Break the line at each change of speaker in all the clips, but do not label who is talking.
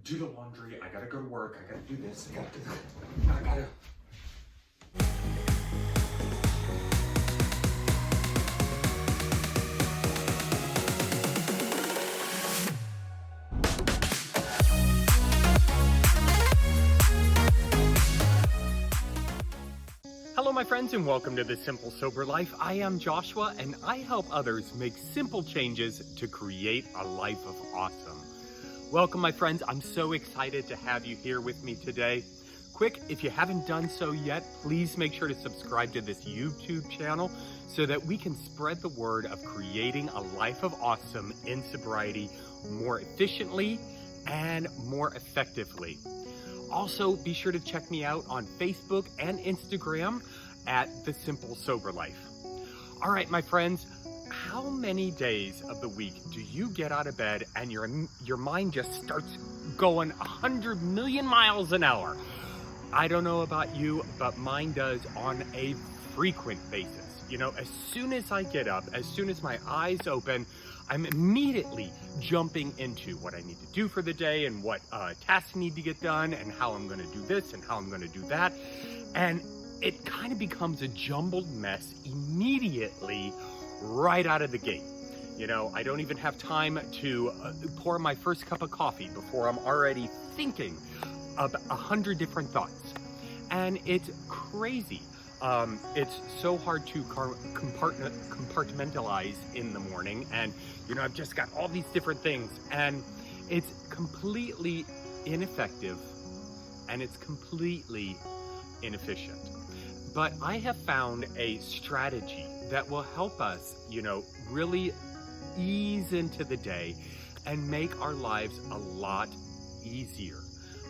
do the laundry, I gotta go to work, I gotta do this, I gotta do that, I gotta...
Hello my friends and welcome to The Simple Sober Life. I am Joshua and I help others make simple changes to create a life of awesome. Welcome my friends, I'm so excited to have you here with me today. Quick, if you haven't done so yet, please make sure to subscribe to this YouTube channel so that we can spread the word of creating a life of awesome in sobriety more efficiently and more effectively. Also, be sure to check me out on Facebook and Instagram at The Simple Sober Life. All right, my friends, how many days of the week do you get out of bed and your mind just starts going 100 million miles an hour? I don't know about you, but mine does on a frequent basis. You know, as soon as I get up, as soon as my eyes open, I'm immediately jumping into what I need to do for the day and what tasks need to get done and how I'm going to do this and how I'm going to do that. And it kind of becomes a jumbled mess immediately right out of the gate. You know, I don't even have time to pour my first cup of coffee before I'm already thinking of 100 different thoughts. And it's crazy. It's so hard to compartmentalize in the morning, and you know, I've just got all these different things, and it's completely ineffective and it's completely inefficient. But I have found a strategy that will help us, you know, really ease into the day and make our lives a lot easier,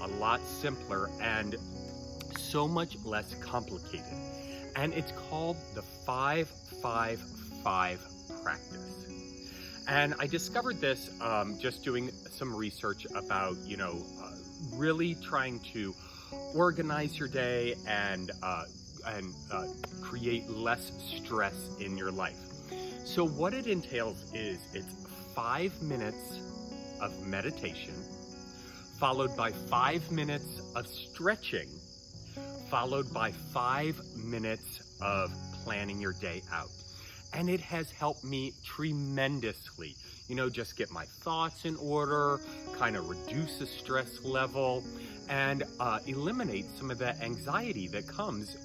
a lot simpler, and so much less complicated. And it's called the 5-5-5 practice. And I discovered this just doing some research about, you know, really trying to organize your day and create less stress in your life. So what it entails is it's 5 minutes of meditation, followed by 5 minutes of stretching, followed by 5 minutes of planning your day out. And it has helped me tremendously. You know, just get my thoughts in order, kind of reduce the stress level, and eliminate some of the anxiety that comes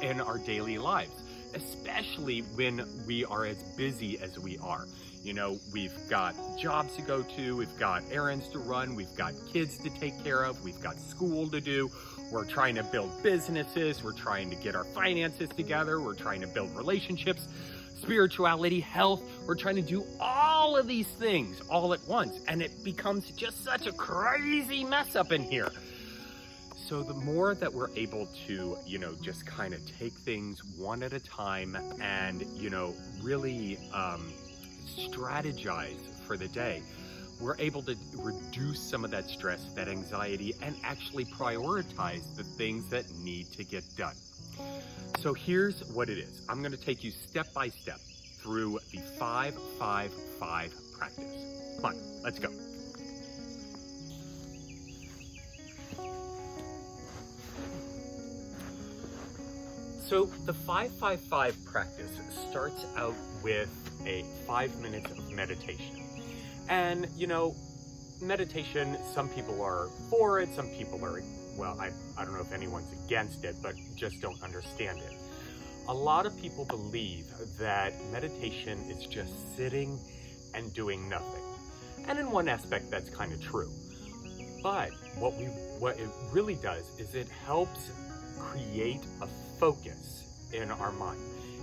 in our daily lives, especially when we are as busy as we are. You know, we've got jobs to go to, we've got errands to run, we've got kids to take care of, we've got school to do, we're trying to build businesses, we're trying to get our finances together, we're trying to build relationships, spirituality, health, we're trying to do all of these things all at once, and it becomes just such a crazy mess up in here. So the more that we're able to, you know, just kind of take things one at a time and, you know, really strategize for the day, we're able to reduce some of that stress, that anxiety, and actually prioritize the things that need to get done. So here's what it is. I'm going to take you step by step through the 5-5-5 practice. Come on, let's go. So the 5-5-5 practice starts out with a 5 minutes of meditation. And, you know, meditation, some people are for it, some people are, well, I don't know if anyone's against it, but just don't understand it. A lot of people believe that meditation is just sitting and doing nothing. And in one aspect, that's kind of true. But what it really does is it helps create a focus in our mind.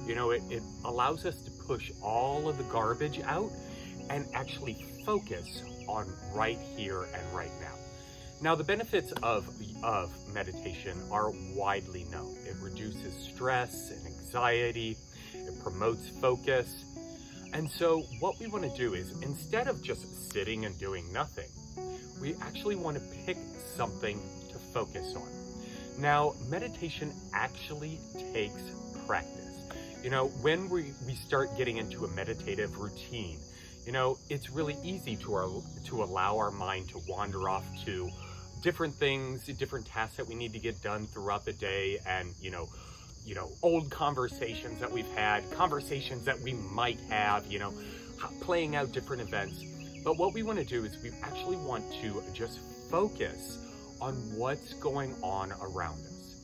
You know, it allows us to push all of the garbage out and actually focus on right here and right now. Now, the benefits of meditation are widely known. It reduces stress and anxiety, it promotes focus. And so what we want to do is, instead of just sitting and doing nothing, we actually want to pick something to focus on. Now, meditation actually takes practice. You know, when we start getting into a meditative routine, you know, it's really easy to allow our mind to wander off to different things, different tasks that we need to get done throughout the day, and old conversations that we've had, conversations that we might have, playing out different events. But what we want to do is we actually want to just focus on what's going on around us.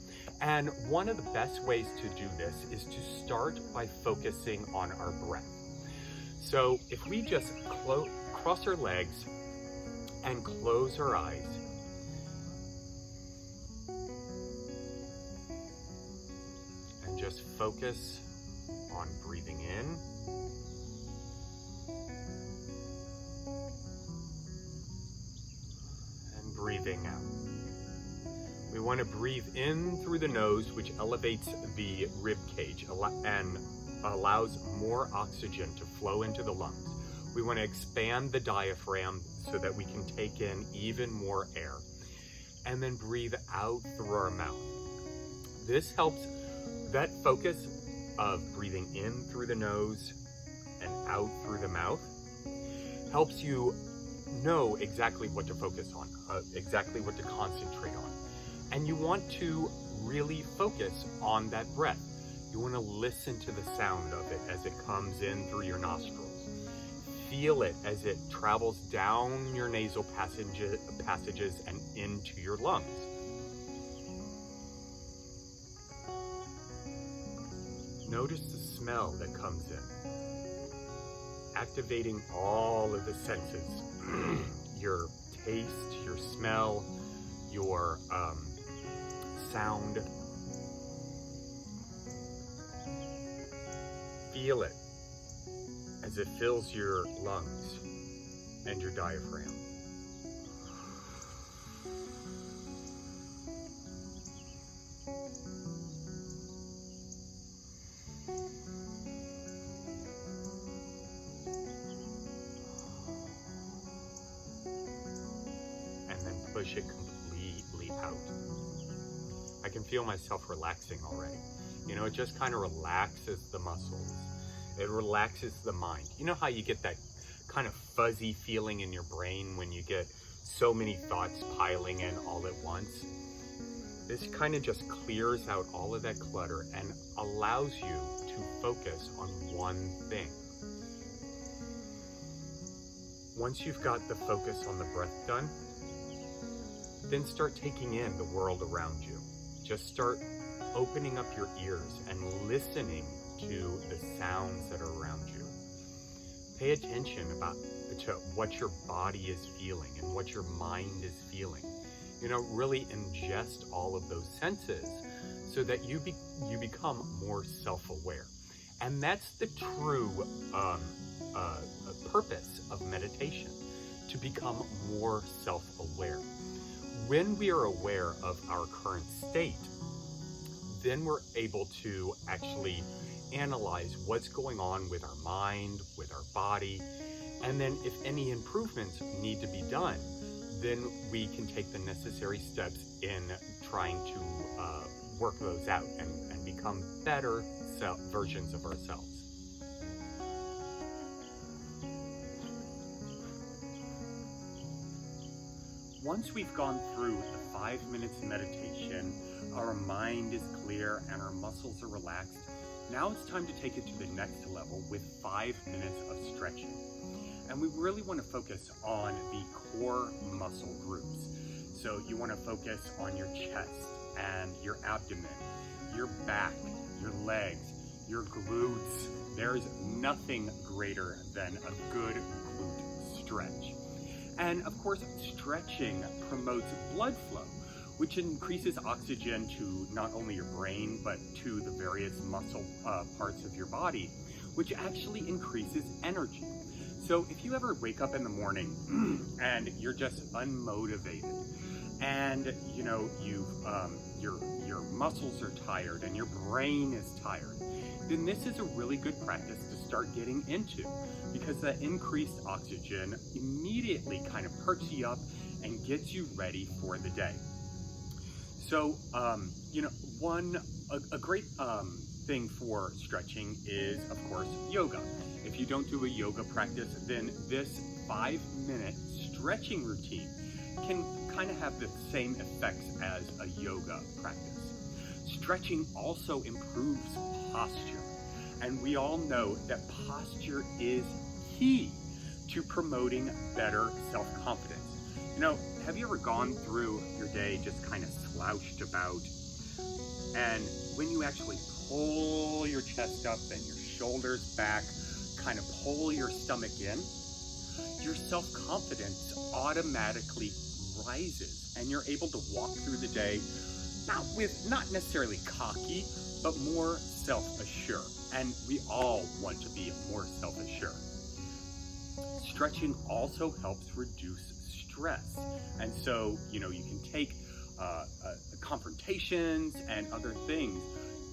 And one of the best ways to do this is to start by focusing on our breath. So if we just cross our legs and close our eyes, and just focus on breathing in and breathing out. We want to breathe in through the nose, which elevates the rib cage and allows more oxygen to flow into the lungs. We want to expand the diaphragm so that we can take in even more air. And then breathe out through our mouth. This helps, that focus of breathing in through the nose and out through the mouth helps you know exactly what to focus on, exactly what to concentrate on. And you want to really focus on that breath. You want to listen to the sound of it as it comes in through your nostrils. Feel it as it travels down your nasal passages and into your lungs. Notice the smell that comes in, activating all of the senses, your taste, your smell, your sound. Feel it as it fills your lungs and your diaphragm. And then push it completely out. I can feel myself relaxing already. It just kind of relaxes the muscles. It relaxes the mind. You know how you get that kind of fuzzy feeling in your brain when you get so many thoughts piling in all at once? This kind of just clears out all of that clutter and allows you to focus on one thing. Once you've got the focus on the breath done, then start taking in the world around you. Just start opening up your ears and listening to the sounds that are around you. Pay attention to what your body is feeling and what your mind is feeling. Really ingest all of those senses so that you become more self-aware. And that's the true purpose of meditation, to become more self-aware. When we are aware of our current state, then we're able to actually analyze what's going on with our mind, with our body, and then if any improvements need to be done, then we can take the necessary steps in trying to work those out and become better versions of ourselves. Once we've gone through the 5 minutes of meditation, our mind is clear and our muscles are relaxed. Now it's time to take it to the next level with 5 minutes of stretching. And we really want to focus on the core muscle groups. So you want to focus on your chest and your abdomen, your back, your legs, your glutes. There's nothing greater than a good glute stretch. And of course, stretching promotes blood flow, which increases oxygen to not only your brain, but to the various muscle parts of your body, which actually increases energy. So if you ever wake up in the morning and you're just unmotivated, and your muscles are tired and your brain is tired, then this is a really good practice to start getting into, because that increased oxygen immediately kind of perks you up and gets you ready for the day. So, a great thing for stretching is, of course, yoga. If you don't do a yoga practice, then this 5-minute stretching routine can kind of have the same effects as a yoga practice. Stretching also improves posture, and we all know that posture is key to promoting better self-confidence. You know, have you ever gone through your day just kind of slouched about, and when you actually pull your chest up and your shoulders back, kind of pull your stomach in, your self-confidence automatically rises, and you're able to walk through the day not necessarily cocky, but more self-assured. And we all want to be more self-assured. Stretching also helps reduce stress. And so, you know, you can take confrontations and other things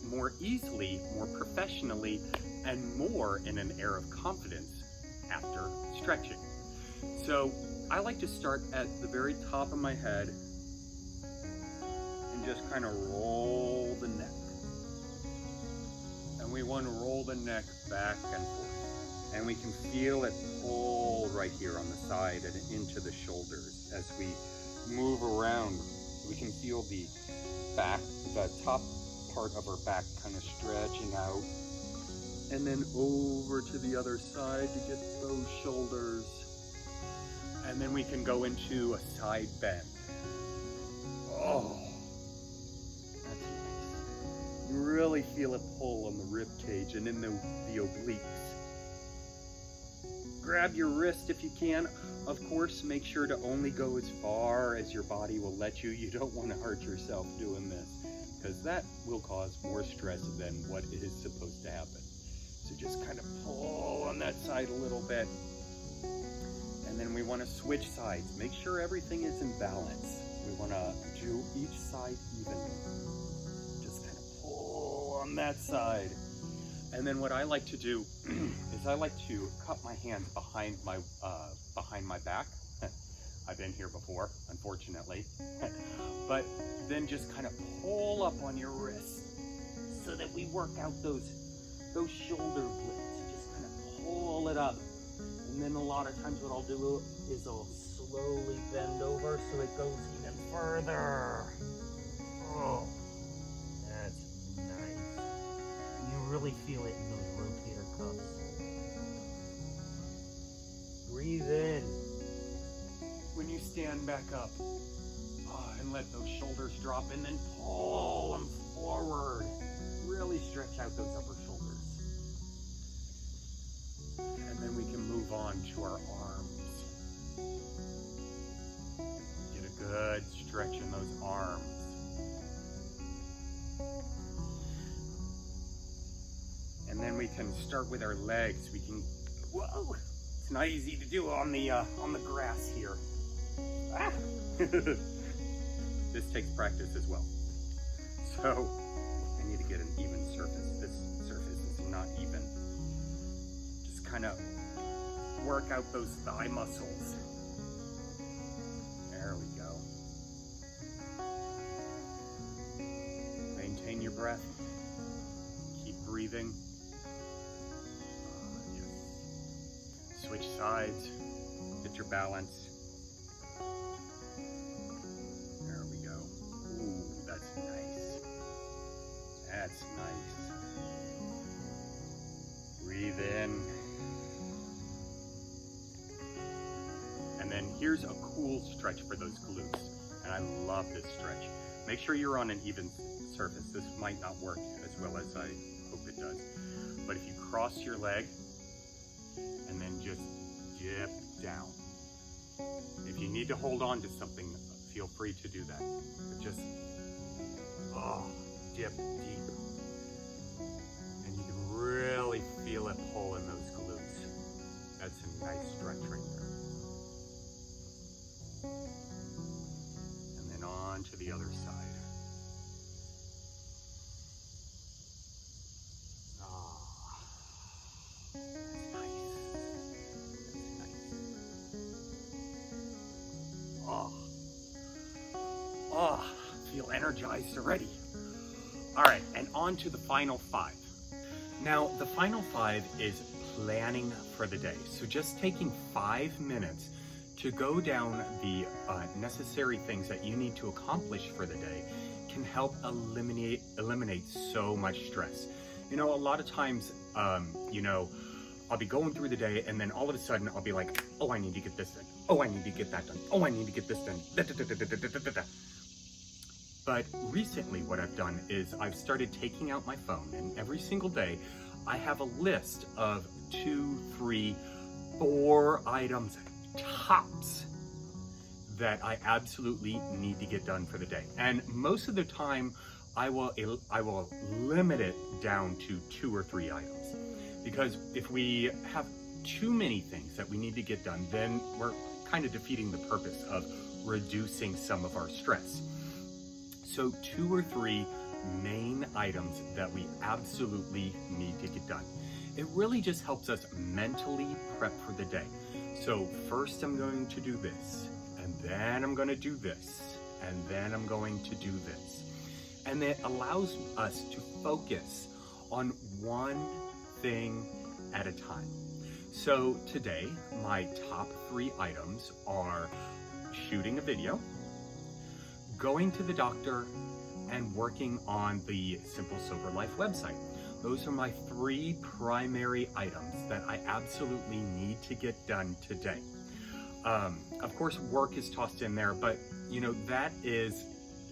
more easily, more professionally, and more in an air of confidence after stretching. So I like to start at the very top of my head and just kind of roll the neck. And we want to roll the neck back and forth. And we can feel it pull right here on the side and into the shoulders. As we move around, we can feel the back, the top part of our back kind of stretching out. And then over to the other side to get those shoulders. And then we can go into a side bend. Oh, that's nice. You really feel it pull on the rib cage and in the obliques. Grab your wrist if you can. Of course, make sure to only go as far as your body will let you. You don't want to hurt yourself doing this, because that will cause more stress than what is supposed to happen. So just kind of pull on that side a little bit. And then we want to switch sides. Make sure everything is in balance. We want to do each side evenly. Just kind of pull on that side. And then what I like to do is I like to cup my hands behind my back. I've been here before, unfortunately. But then just kind of pull up on your wrist so that we work out those shoulder blades. Just kind of pull it up. And then a lot of times what I'll do is I'll slowly bend over so it goes even further. Oh, that's nice. You really feel it in those rotator cuffs. Breathe in when you stand back up. And let those shoulders drop, and then pull them forward. Really stretch out those upper shoulders. And then we can move on to our arms. Get a good stretch in those arms. And then we can start with our legs. We can, whoa, it's not easy to do on the grass here. Ah. This takes practice as well. So I need to get an even surface. This surface is not even. Just kind of work out those thigh muscles. There we go. Maintain your breath. Keep breathing. Yes. Switch sides. Get your balance. That's nice. Breathe in. And then here's a cool stretch for those glutes. And I love this stretch. Make sure you're on an even surface. This might not work as well as I hope it does. But if you cross your leg and then just dip down. If you need to hold on to something, feel free to do that. But just, dip deep. And you can really feel it pull in those glutes. That's a nice stretch right there. And then on to the other side. That's nice. That's nice. Feel energized already. All right, and on to the final 5. Now, the final 5 is planning for the day. So just taking 5 minutes to go down the necessary things that you need to accomplish for the day can help eliminate so much stress. You know, a lot of times, you know, I'll be going through the day and then all of a sudden I'll be like, oh, I need to get this done. Oh, I need to get that done. Oh, I need to get this done. But recently what I've done is I've started taking out my phone, and every single day I have a list of 2, 3, 4 items tops that I absolutely need to get done for the day. And most of the time I will limit it down to 2 or 3 items, because if we have too many things that we need to get done, then we're kind of defeating the purpose of reducing some of our stress. So 2 or 3 main items that we absolutely need to get done. It really just helps us mentally prep for the day. So first I'm going to do this, and then I'm going to do this, and then I'm going to do this. And it allows us to focus on one thing at a time. So today, my top 3 items are shooting a video, going to the doctor, and working on the Simple Sober Life website. Those are my 3 primary items that I absolutely need to get done today. Of course, work is tossed in there, but you know, that is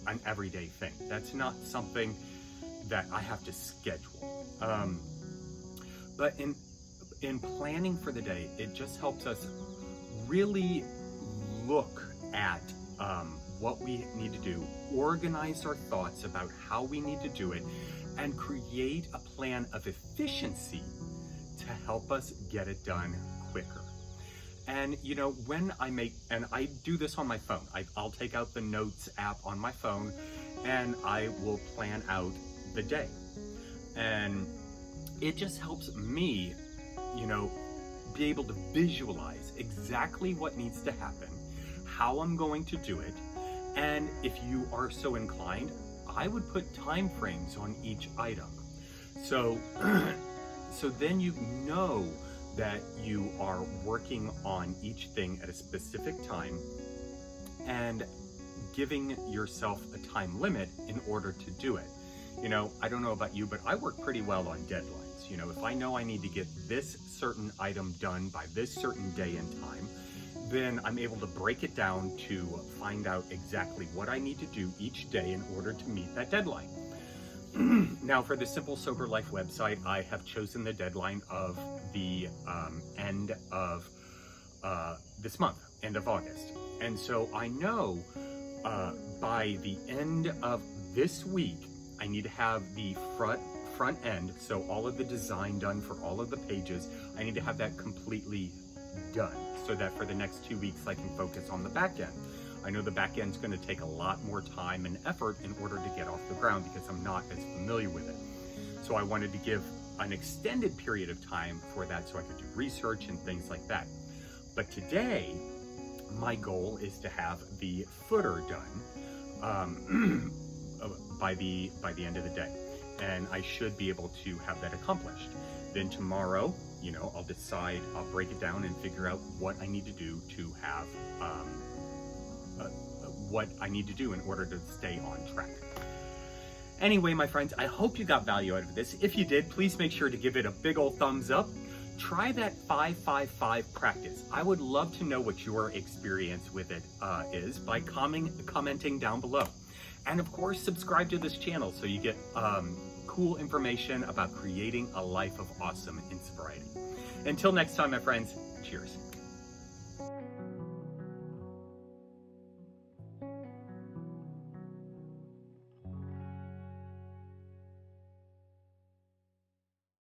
an everyday thing. That's not something that I have to schedule. But in planning for the day, it just helps us really look at what we need to do, organize our thoughts about how we need to do it, and create a plan of efficiency to help us get it done quicker. And you know, when I do this on my phone, I'll take out the Notes app on my phone and I will plan out the day. And it just helps me, you know, be able to visualize exactly what needs to happen, how I'm going to do it. And if you are so inclined, I would put time frames on each item. So, so then you know that you are working on each thing at a specific time and giving yourself a time limit in order to do it. You know, I don't know about you, but I work pretty well on deadlines. You know, if I know I need to get this certain item done by this certain day and time, then I'm able to break it down to find out exactly what I need to do each day in order to meet that deadline. Now, for the Simple Sober Life website, I have chosen the deadline of the end of this month, end of August. And so I know by the end of this week, I need to have the front end, so all of the design done for all of the pages, I need to have that completely done, so that for the next 2 weeks I can focus on the back end. I know the back end's going to take a lot more time and effort in order to get off the ground because I'm not as familiar with it. So I wanted to give an extended period of time for that so I could do research and things like that. But today, my goal is to have the footer done by the end of the day. And I should be able to have that accomplished. Then tomorrow, you know, I'll decide, I'll break it down and figure out what I need to do to have, what I need to do in order to stay on track. Anyway, my friends, I hope you got value out of this. If you did, please make sure to give it a big old thumbs up. Try that 5-5-5 practice. I would love to know what your experience with it is by commenting down below. And of course, subscribe to this channel so you get cool information about creating a life of awesome in sobriety. Until next time, my friends, cheers.